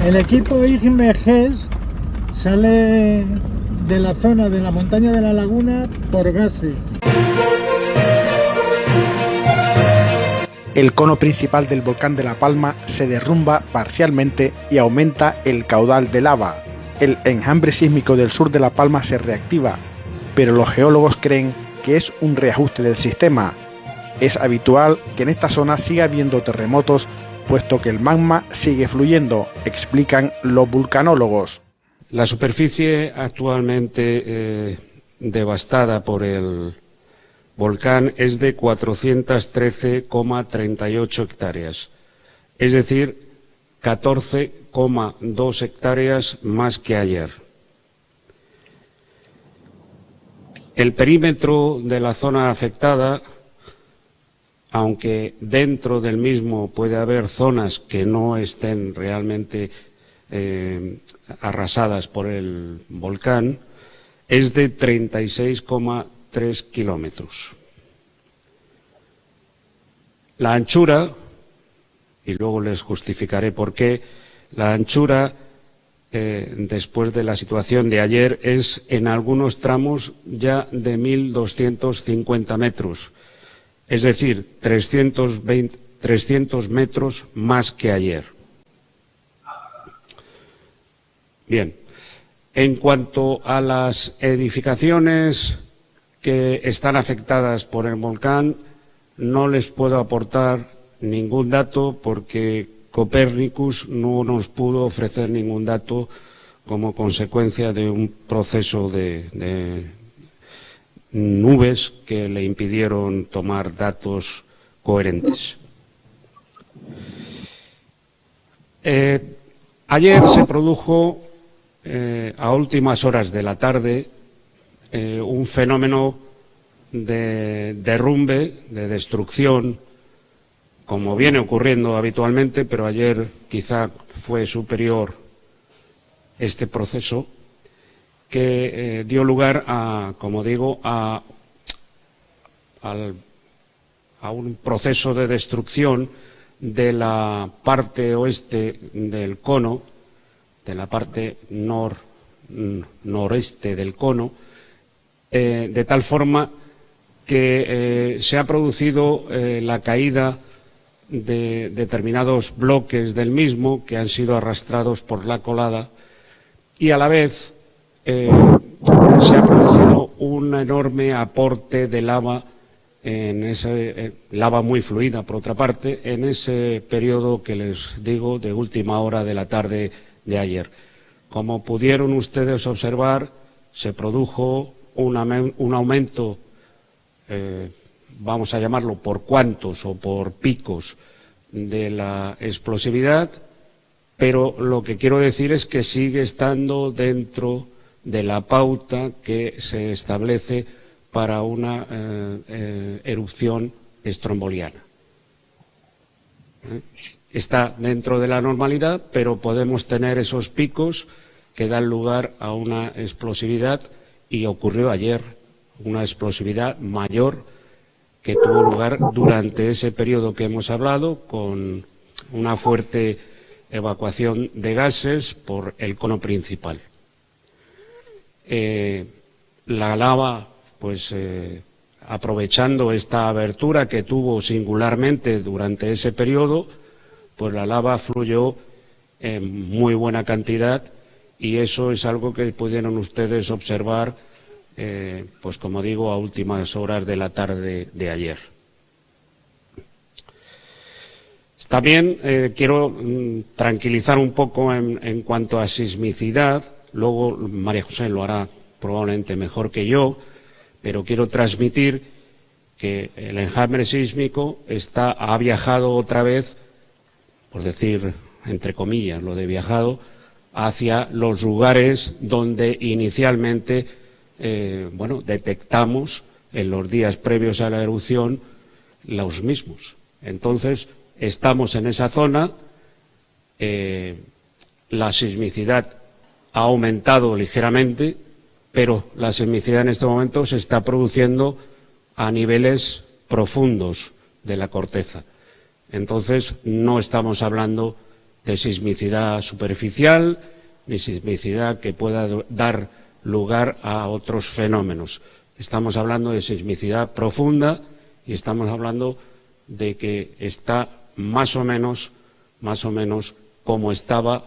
El equipo IGMGES sale de la zona de la montaña de la laguna por gases. El cono principal del volcán de La Palma se derrumba parcialmente y aumenta el caudal de lava. El enjambre sísmico del sur de La Palma se reactiva, pero los geólogos creen que es un reajuste del sistema. Es habitual que en esta zona siga habiendo terremotos, puesto que el magma sigue fluyendo, explican los vulcanólogos. La superficie actualmente devastada por el volcán es de 413,38 hectáreas, es decir, 14,2 hectáreas más que ayer. El perímetro de la zona afectada, aunque dentro del mismo puede haber zonas que no estén realmente arrasadas por el volcán, es de 36,3 kilómetros. La anchura, y luego les justificaré por qué, la anchura después de la situación de ayer es en algunos tramos ya de 1.250 metros, es decir, 300 metros más que ayer. Bien, en cuanto a las edificaciones que están afectadas por el volcán, no les puedo aportar ningún dato porque Copernicus no nos pudo ofrecer ningún dato como consecuencia de un proceso de nubes que le impidieron tomar datos coherentes. Ayer se produjo a últimas horas de la tarde un fenómeno de derrumbe, de destrucción, como viene ocurriendo habitualmente, pero ayer quizá fue superior este proceso, que dio lugar a, como digo, a un proceso de destrucción de la parte oeste del cono, de la parte noreste del cono, de tal forma que se ha producido la caída de determinados bloques del mismo que han sido arrastrados por la colada y a la vez se ha producido un enorme aporte de lava, lava muy fluida por otra parte, en ese periodo que les digo de última hora de la tarde de ayer. Como pudieron ustedes observar, se produjo un aumento, vamos a llamarlo por cuantos o por picos de la explosividad, pero lo que quiero decir es que sigue estando dentro de la pauta que se establece para una erupción estromboliana. Está dentro de la normalidad, pero podemos tener esos picos que dan lugar a una explosividad, y ocurrió ayer una explosividad mayor que tuvo lugar durante ese periodo que hemos hablado, con una fuerte evacuación de gases por el cono principal. La lava, pues aprovechando esta abertura que tuvo singularmente durante ese periodo, pues la lava fluyó en muy buena cantidad, y eso es algo que pudieron ustedes observar, pues como digo, a últimas horas de la tarde de ayer. También quiero tranquilizar un poco en cuanto a sismicidad. Luego María José lo hará probablemente mejor que yo, pero quiero transmitir que el enjambre sísmico ha viajado otra vez, por decir entre comillas lo de viajado, hacia los lugares donde inicialmente detectamos en los días previos a la erupción los mismos. Entonces, estamos en esa zona, la sismicidad ha aumentado ligeramente, pero la sismicidad en este momento se está produciendo a niveles profundos de la corteza. Entonces, no estamos hablando de sismicidad superficial ni sismicidad que pueda dar lugar a otros fenómenos. Estamos hablando de sismicidad profunda y estamos hablando de que está más o menos como estaba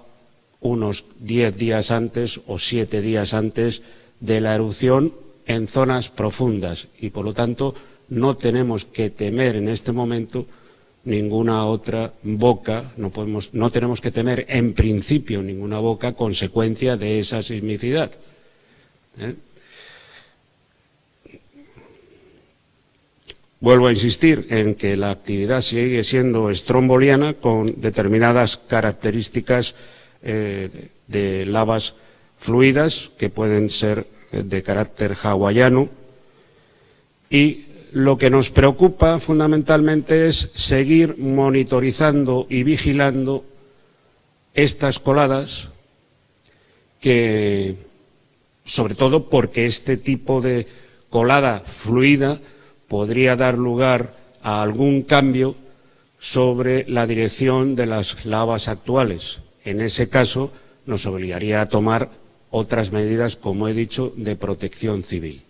unos 10 días antes o 7 días antes de la erupción en zonas profundas y, por lo tanto, no tenemos que temer en este momento ninguna otra boca, no tenemos que temer en principio ninguna boca consecuencia de esa sismicidad. Vuelvo a insistir en que la actividad sigue siendo estromboliana con determinadas características de lavas fluidas que pueden ser de carácter hawaiano, y lo que nos preocupa fundamentalmente es seguir monitorizando y vigilando estas coladas, que, sobre todo porque este tipo de colada fluida podría dar lugar a algún cambio sobre la dirección de las lavas actuales. En ese caso, nos obligaría a tomar otras medidas, como he dicho, de protección civil.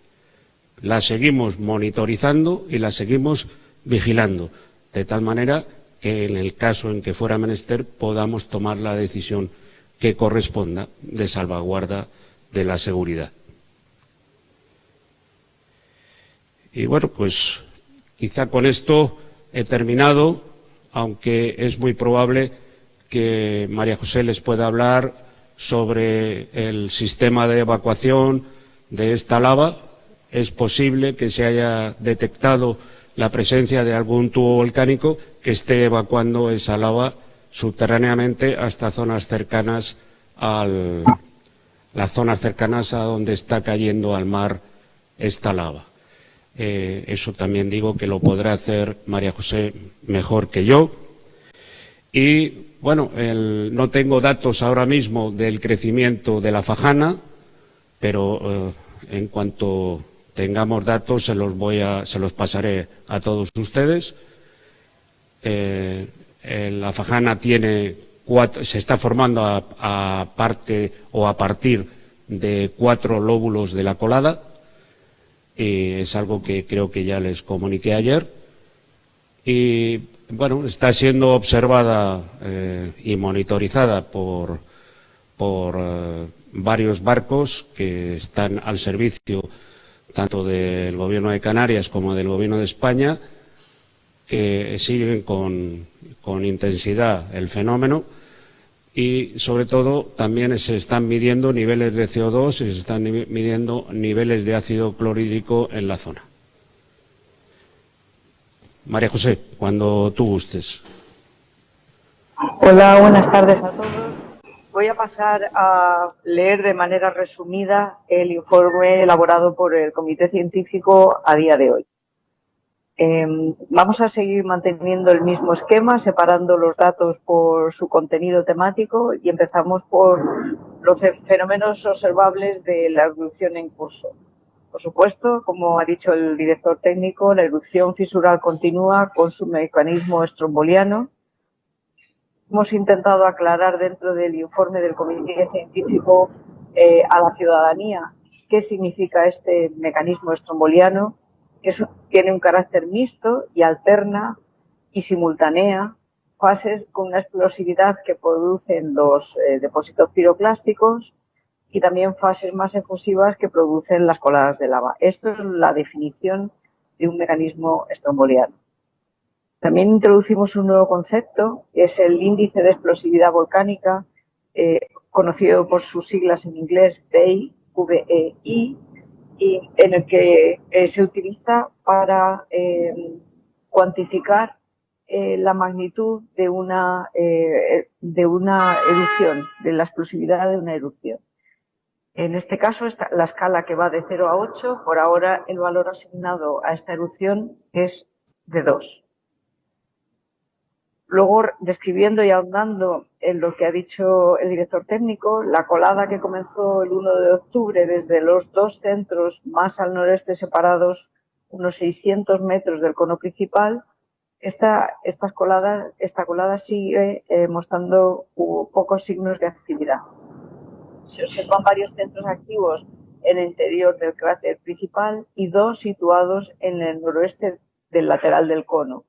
La seguimos monitorizando y la seguimos vigilando, de tal manera que en el caso en que fuera menester podamos tomar la decisión que corresponda de salvaguarda de la seguridad. Y bueno, pues quizá con esto he terminado, aunque es muy probable que María José les pueda hablar sobre el sistema de evacuación de esta lava. Es posible que se haya detectado la presencia de algún tubo volcánico que esté evacuando esa lava subterráneamente hasta zonas cercanas a donde está cayendo al mar esta lava. Eso también digo que lo podrá hacer María José mejor que yo. Y bueno, no tengo datos ahora mismo del crecimiento de la Fajana, pero en cuanto tengamos datos se los pasaré a todos ustedes. La Fajana se está formando a partir de 4 lóbulos de la colada. Es algo que creo que ya les comuniqué ayer. Y bueno, está siendo observada y monitorizada por varios barcos que están al servicio tanto del Gobierno de Canarias como del Gobierno de España, que siguen con intensidad el fenómeno, y sobre todo también se están midiendo niveles de CO2 y se están midiendo niveles de ácido clorhídrico en la zona. María José, cuando tú gustes. Hola, buenas tardes a todos. Voy a pasar a leer de manera resumida el informe elaborado por el Comité Científico a día de hoy. Vamos a seguir manteniendo el mismo esquema, separando los datos por su contenido temático, y empezamos por los fenómenos observables de la erupción en curso. Por supuesto, como ha dicho el director técnico, la erupción fisural continúa con su mecanismo estromboliano. Hemos intentado aclarar dentro del informe del Comité Científico a la ciudadanía qué significa este mecanismo estromboliano, que tiene un carácter mixto y alterna y simultánea fases con una explosividad que producen los depósitos piroclásticos y también fases más efusivas que producen las coladas de lava. Esto es la definición de un mecanismo estromboliano. También introducimos un nuevo concepto, que es el índice de explosividad volcánica, conocido por sus siglas en inglés VEI, V-E-I, y en el que se utiliza para cuantificar la magnitud de una erupción, de la explosividad de una erupción. En este caso, la escala que va de 0 a 8, por ahora el valor asignado a esta erupción es de 2. Luego, describiendo y ahondando en lo que ha dicho el director técnico, la colada que comenzó el 1 de octubre desde los 2 centros más al noreste separados unos 600 metros del cono principal, Esta colada sigue mostrando pocos signos de actividad. Se observan varios centros activos en el interior del cráter principal y 2 situados en el noroeste del lateral del cono.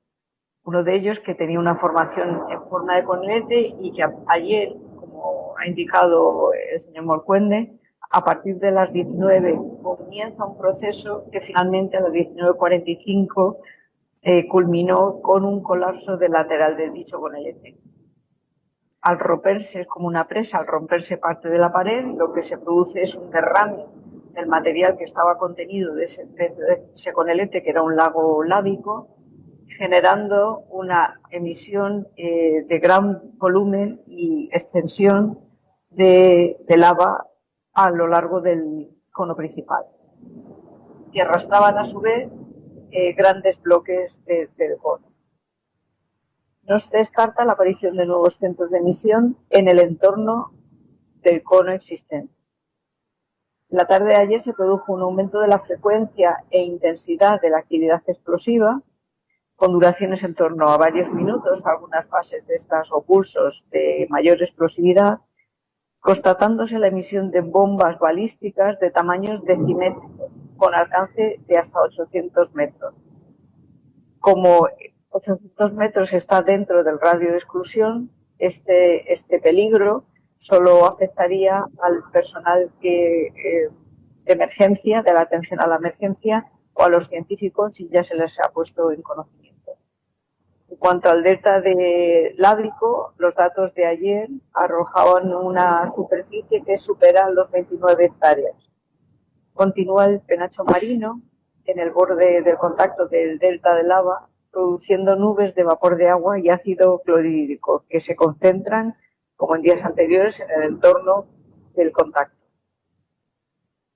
Uno de ellos que tenía una formación en forma de conelete y que ayer, como ha indicado el señor Morcuende, a partir de las 19 comienza un proceso que finalmente a las 19:45 culminó con un colapso del lateral de dicho conelete. Al romperse, es como una presa, al romperse parte de la pared, lo que se produce es un derrame del material que estaba contenido de ese conelete, que era un lago lábico, generando una emisión de gran volumen y extensión de lava a lo largo del cono principal, que arrastraban a su vez grandes bloques del cono. No se descarta la aparición de nuevos centros de emisión en el entorno del cono existente. La tarde de ayer se produjo un aumento de la frecuencia e intensidad de la actividad explosiva, con duraciones en torno a varios minutos, algunas fases de estas o pulsos de mayor explosividad, constatándose la emisión de bombas balísticas de tamaños decimétricos, con alcance de hasta 800 metros. Como 800 metros está dentro del radio de exclusión, este peligro solo afectaría al personal de emergencia, de la atención a la emergencia, o a los científicos si ya se les ha puesto en conocimiento. En cuanto al delta de Lábrico, los datos de ayer arrojaban una superficie que supera los 29 hectáreas. Continúa el penacho marino en el borde del contacto del delta de lava, produciendo nubes de vapor de agua y ácido clorhídrico que se concentran, como en días anteriores, en el entorno del contacto.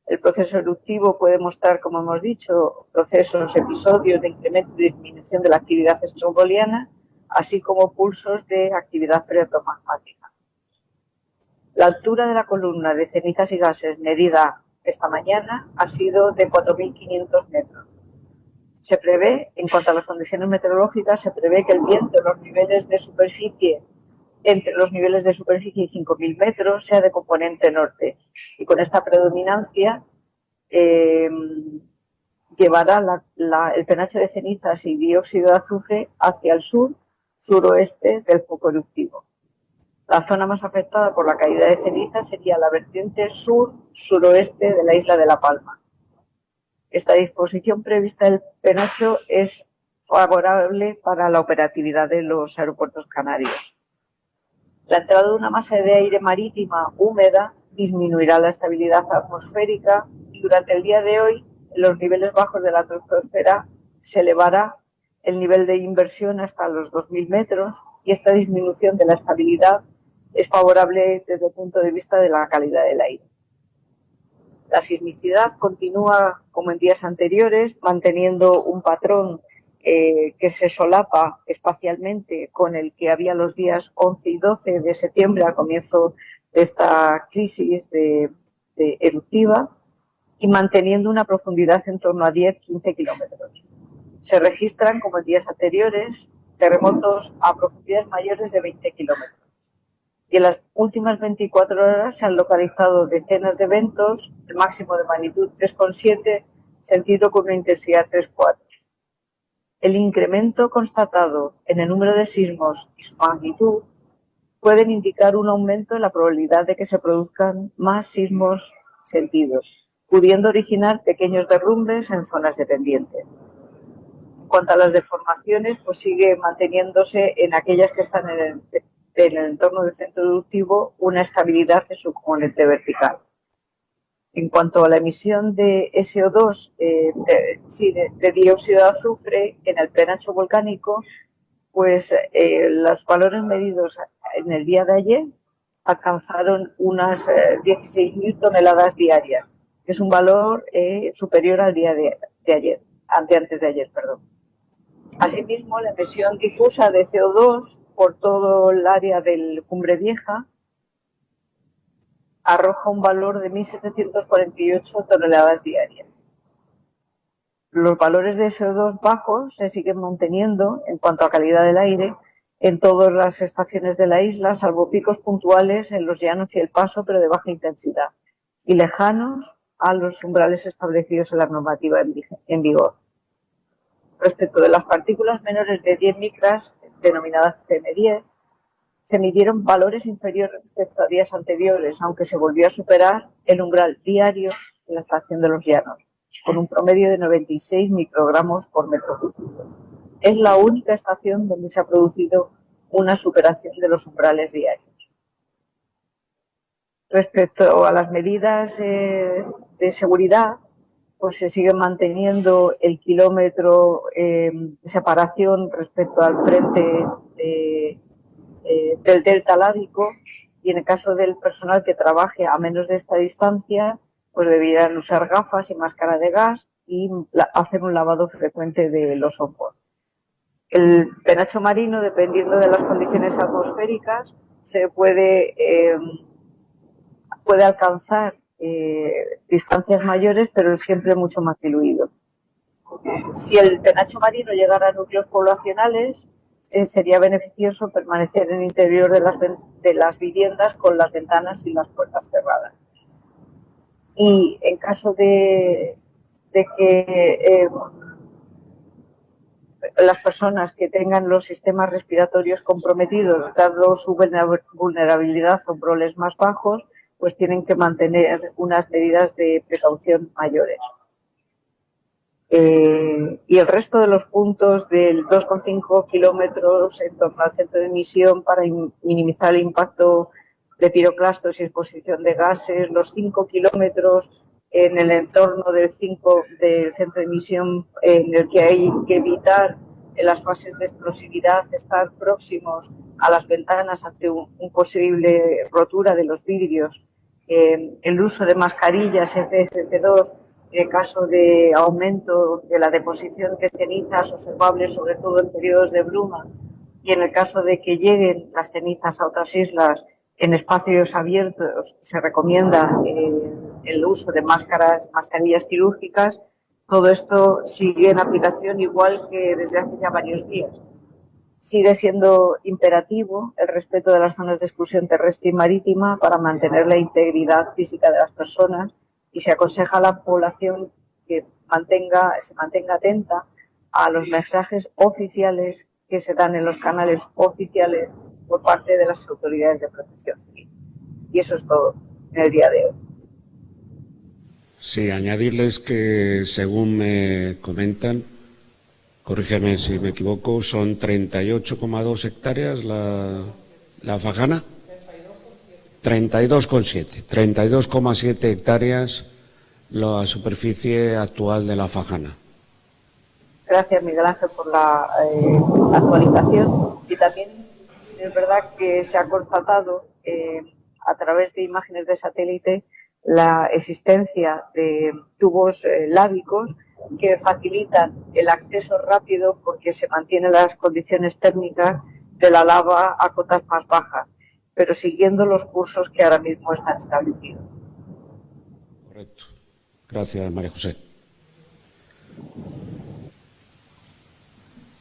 El proceso eruptivo puede mostrar, como hemos dicho, episodios de incremento y disminución de la actividad estromboliana, así como pulsos de actividad freatomagmática. La altura de la columna de cenizas y gases medida esta mañana ha sido de 4.500 metros. Se prevé, en cuanto a las condiciones meteorológicas, se prevé que el viento en los niveles de superficie, entre los niveles de superficie y 5.000 metros, sea de componente norte. Y con esta predominancia llevará el penacho de cenizas y dióxido de azufre hacia el suroeste del foco eruptivo. La zona más afectada por la caída de cenizas sería la vertiente sur-suroeste de la isla de La Palma. Esta disposición prevista del penacho es favorable para la operatividad de los aeropuertos canarios. La entrada de una masa de aire marítima húmeda disminuirá la estabilidad atmosférica y durante el día de hoy, en los niveles bajos de la troposfera, se elevará el nivel de inversión hasta los 2.000 metros y esta disminución de la estabilidad es favorable desde el punto de vista de la calidad del aire. La sismicidad continúa como en días anteriores, manteniendo un patrón que se solapa espacialmente con el que había los días 11 y 12 de septiembre al comienzo de esta crisis eruptiva y manteniendo una profundidad en torno a 10-15 kilómetros. Se registran, como en días anteriores, terremotos a profundidades mayores de 20 kilómetros. Y en las últimas 24 horas se han localizado decenas de eventos, el máximo de magnitud 3,7, sentido con una intensidad 3,4. El incremento constatado en el número de sismos y su magnitud pueden indicar un aumento en la probabilidad de que se produzcan más sismos sentidos, pudiendo originar pequeños derrumbes en zonas dependientes. En cuanto a las deformaciones, pues sigue manteniéndose en aquellas que están en el entorno del centro eruptivo una estabilidad en su componente vertical. En cuanto a la emisión de SO2, de dióxido de azufre en el penacho volcánico, pues los valores medidos en el día de ayer alcanzaron unas 16.000 toneladas diarias, que es un valor superior al día de ayer, antes de ayer, perdón. Asimismo, la emisión difusa de CO2 por todo el área del Cumbre Vieja arroja un valor de 1.748 toneladas diarias. Los valores de CO2 bajos se siguen manteniendo en cuanto a calidad del aire en todas las estaciones de la isla, salvo picos puntuales en los llanos y el paso, pero de baja intensidad, y lejanos a los umbrales establecidos en la normativa en vigor. Respecto de las partículas menores de 10 micras, denominadas PM10, se midieron valores inferiores respecto a días anteriores, aunque se volvió a superar el umbral diario en la estación de los llanos, con un promedio de 96 microgramos por metro cúbico. Es la única estación donde se ha producido una superación de los umbrales diarios. Respecto a las medidas de seguridad, pues se sigue manteniendo el kilómetro de separación respecto al frente del delta lábico, y en el caso del personal que trabaje a menos de esta distancia, pues deberán usar gafas y máscara de gas y hacer un lavado frecuente de los ojos. El penacho marino, dependiendo de las condiciones atmosféricas, se puede alcanzar distancias mayores, pero siempre mucho más diluido. Si el penacho marino llegara a núcleos poblacionales, sería beneficioso permanecer en el interior de las viviendas con las ventanas y las puertas cerradas. Y en caso de que las personas que tengan los sistemas respiratorios comprometidos, dado su vulnerabilidad a umbrales más bajos, pues tienen que mantener unas medidas de precaución mayores. Y el resto de los puntos del 2,5 kilómetros en torno al centro de emisión para minimizar el impacto de piroclastos y exposición de gases, los 5 kilómetros en el entorno del centro de emisión, en el que hay que evitar en las fases de explosividad estar próximos a las ventanas ante un posible rotura de los vidrios, el uso de mascarillas FFP2 en caso de aumento de la deposición de cenizas observables, sobre todo en periodos de bruma, y en el caso de que lleguen las cenizas a otras islas en espacios abiertos, se recomienda el uso de mascarillas quirúrgicas. Todo esto sigue en aplicación igual que desde hace ya varios días. Sigue siendo imperativo el respeto de las zonas de exclusión terrestre y marítima para mantener la integridad física de las personas, y se aconseja a la población que se mantenga atenta a los mensajes oficiales que se dan en los canales oficiales por parte de las autoridades de protección civil. Y eso es todo en el día de hoy. Sí, añadirles que, según me comentan, corrígeme si me equivoco, son 38,2 hectáreas la fajana. 32,7 hectáreas la superficie actual de la fajana. Gracias, Miguel Ángel, por la actualización. Y también es verdad que se ha constatado a través de imágenes de satélite la existencia de tubos lábicos que facilitan el acceso rápido porque se mantienen las condiciones térmicas de la lava a cotas más bajas, pero siguiendo los cursos que ahora mismo están establecidos. Correcto. Gracias, María José.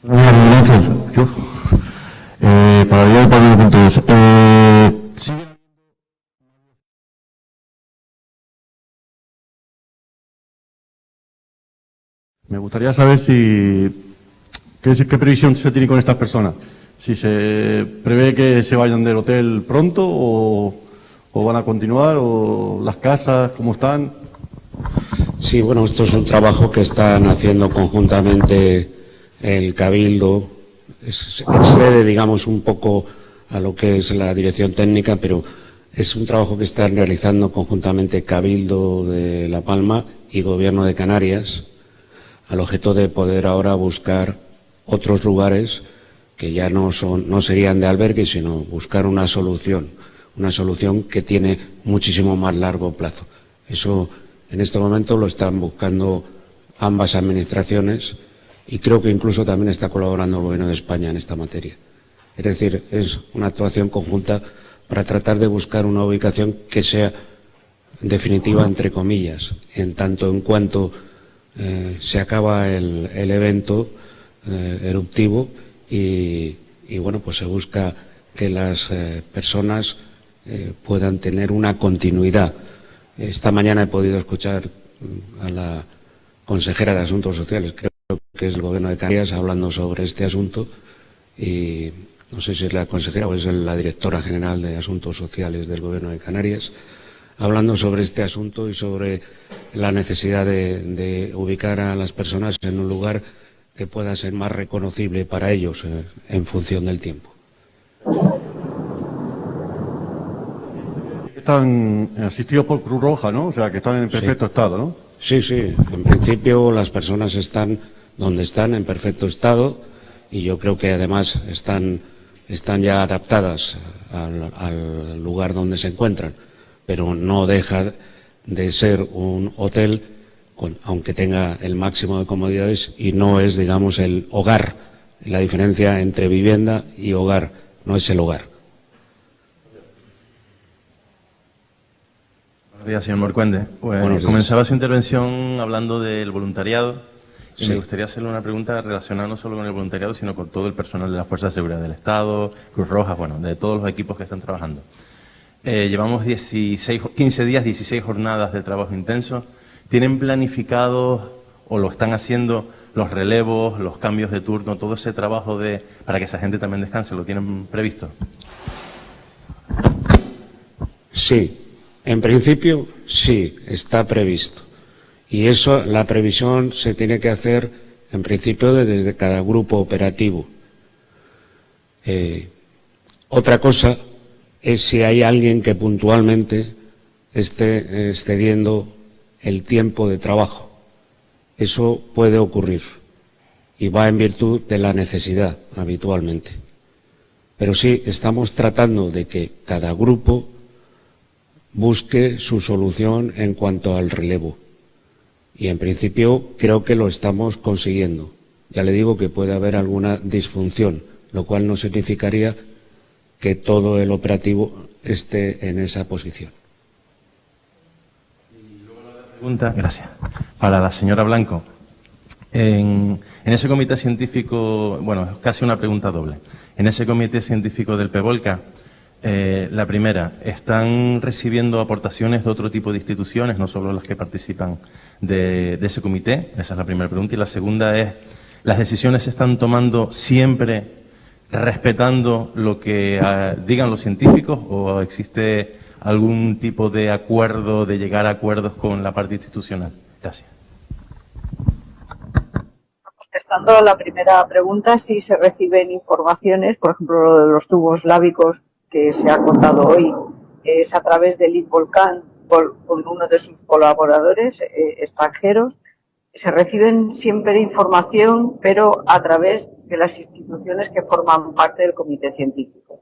Yo, para ir al punto 2, me gustaría saber qué previsión se tiene con estas personas. Si se prevé que se vayan del hotel pronto o van a continuar, o las casas, ¿cómo están? Sí, bueno, esto es un trabajo que están haciendo conjuntamente el Cabildo. Excede, digamos, un poco a lo que es la dirección técnica, pero es un trabajo que están realizando conjuntamente Cabildo de La Palma y Gobierno de Canarias, al objeto de poder ahora buscar otros lugares que ya no serían de albergue, sino buscar una solución que tiene muchísimo más largo plazo. Eso en este momento lo están buscando ambas administraciones, y creo que incluso también está colaborando el Gobierno de España en esta materia. Es decir, es una actuación conjunta para tratar de buscar una ubicación que sea definitiva, entre comillas, en tanto en cuanto se acaba el evento eruptivo y bueno, pues se busca que las personas puedan tener una continuidad. Esta mañana he podido escuchar a la consejera de Asuntos Sociales, creo que es el Gobierno de Canarias, hablando sobre este asunto, y no sé si es la consejera o es la directora general de Asuntos Sociales del Gobierno de Canarias, hablando sobre este asunto y sobre la necesidad de ubicar a las personas en un lugar que pueda ser más reconocible para ellos en función del tiempo. Están asistidos por Cruz Roja, ¿no? O sea, que están en perfecto estado, ¿no? Sí, sí. En principio las personas están donde están, en perfecto estado, y yo creo que además están ya adaptadas al lugar donde se encuentran, pero no deja de ser un hotel, aunque tenga el máximo de comodidades, y no es, digamos, el hogar. La diferencia entre vivienda y hogar no es el hogar. Buenos días, señor Morcuende. Buenos días. Comenzaba su intervención hablando del voluntariado y Sí. me gustaría hacerle una pregunta relacionada no solo con el voluntariado, sino con todo el personal de la Fuerza de Seguridad del Estado, Cruz Roja, bueno, de todos los equipos que están trabajando. Llevamos 15 días, 16 jornadas de trabajo intenso. ¿Tienen planificados o lo están haciendo los relevos, los cambios de turno, todo ese trabajo para que esa gente también descanse? ¿Lo tienen previsto? Sí, en principio sí, está previsto. Y eso, la previsión se tiene que hacer en principio desde cada grupo operativo. Otra cosa es si hay alguien que puntualmente esté excediendo el tiempo de trabajo. Eso puede ocurrir y va en virtud de la necesidad habitualmente. Pero sí, estamos tratando de que cada grupo busque su solución en cuanto al relevo. Y en principio creo que lo estamos consiguiendo. Ya le digo que puede haber alguna disfunción, lo cual no significaría que todo el operativo esté en esa posición. Pregunta, gracias. Para la señora Blanco. En ese comité científico, bueno, es casi una pregunta doble. En ese comité científico del PEVOLCA, la primera, ¿están recibiendo aportaciones de otro tipo de instituciones, no solo las que participan de ese comité? Esa es la primera pregunta. Y la segunda es, ¿las decisiones se están tomando siempre respetando lo que digan los científicos o existe algún tipo de acuerdo, de llegar a acuerdos con la parte institucional? Gracias. Contestando a la primera pregunta, sí se reciben informaciones, por ejemplo, lo de los tubos lábicos que se ha contado hoy, es a través del INVOLCAN con uno de sus colaboradores extranjeros. Se reciben siempre información, pero a través de las instituciones que forman parte del comité científico.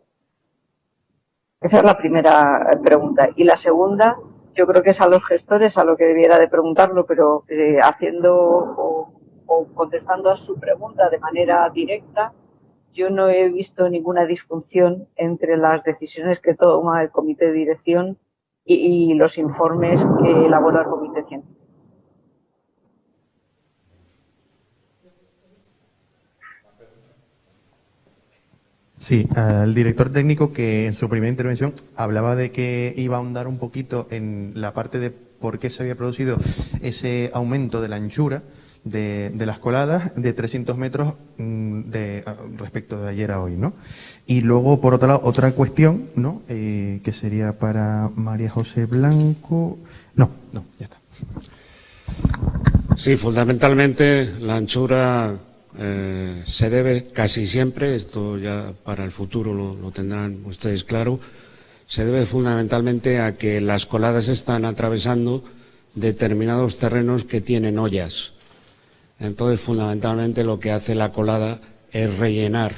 Esa es la primera pregunta. Y la segunda, yo creo que es a los gestores a lo que debiera de preguntarlo, pero haciendo o contestando a su pregunta de manera directa, yo no he visto ninguna disfunción entre las decisiones que toma el comité de dirección y los informes que elabora el comité científico. Sí, al director técnico que en su primera intervención hablaba de que iba a ahondar un poquito en la parte de por qué se había producido ese aumento de la anchura de las coladas de 300 metros respecto de ayer a hoy, ¿no? Y luego, por otro lado, otra cuestión, ¿no? Que sería para María José Blanco. No, ya está. Sí, fundamentalmente la anchura se debe casi siempre, esto ya para el futuro lo tendrán ustedes claro, se debe fundamentalmente a que las coladas están atravesando determinados terrenos que tienen hoyas. Entonces, fundamentalmente lo que hace la colada es rellenar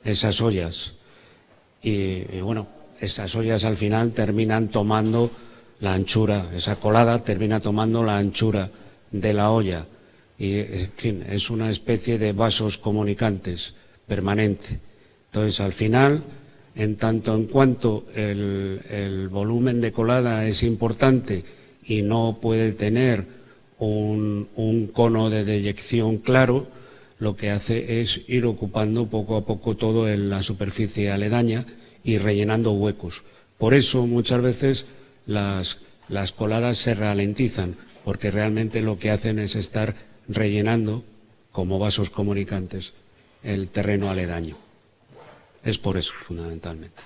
esas hoyas. Y bueno, esas hoyas al final terminan tomando la anchura, esa colada termina tomando la anchura de la olla. Y, en fin, es una especie de vasos comunicantes permanente. Entonces, al final, en tanto en cuanto el volumen de colada es importante y no puede tener un cono de deyección claro, lo que hace es ir ocupando poco a poco todo en la superficie aledaña y rellenando huecos. Por eso muchas veces las coladas se ralentizan, porque realmente lo que hacen es estar rellenando, como vasos comunicantes, el terreno aledaño. Es por eso, fundamentalmente.